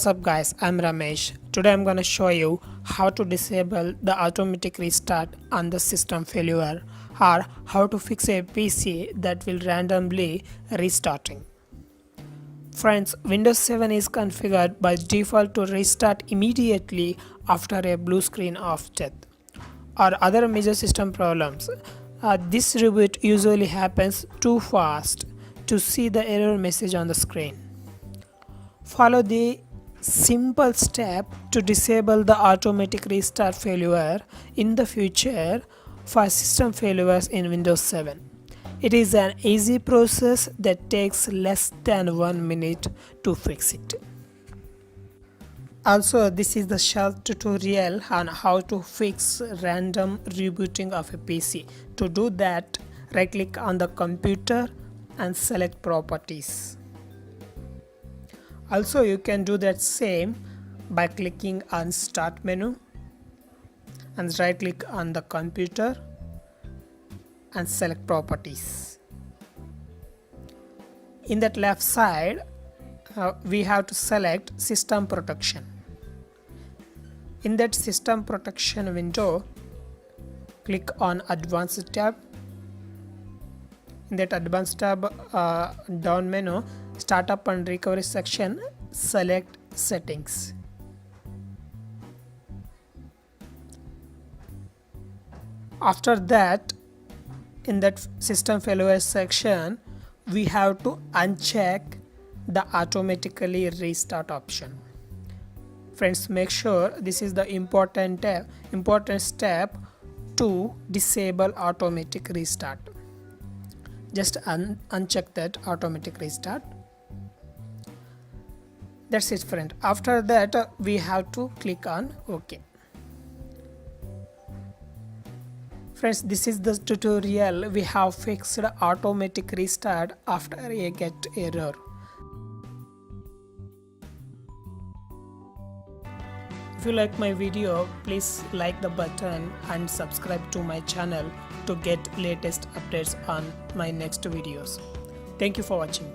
What's up guys, I'm Ramesh. Today I'm gonna show you how to disable the automatic restart on the system failure or how to fix a PC that will randomly restarting. Friends, Windows 7 is configured by default to restart immediately after a blue screen of death or other major system problems. This reboot usually happens too fast to see the error message on the screen. Follow the simple step to disable the automatic restart failure in the future for system failures in Windows 7. It is an easy process that takes less than 1 minute to fix it. Also, this is the short tutorial on how to fix random rebooting of a PC. To do that, right click on the computer and select properties. Also, you can do that same by clicking on start menu and right click on the computer and select properties. In that left side, we have to select system protection. In that system protection window, click on advanced tab. In that advanced tab down menu, startup and recovery section, select settings. After that, in that system failure section, we have to uncheck the automatically restart option. Friends, make sure this is the important step to disable automatic restart. Just uncheck that automatic restart. That's it, friend. After that, we have to click on OK. Friends, this is the tutorial. We have fixed automatic restart after a get error. If you like my video, please like the button and subscribe to my channel to get latest updates on my next videos. Thank you for watching.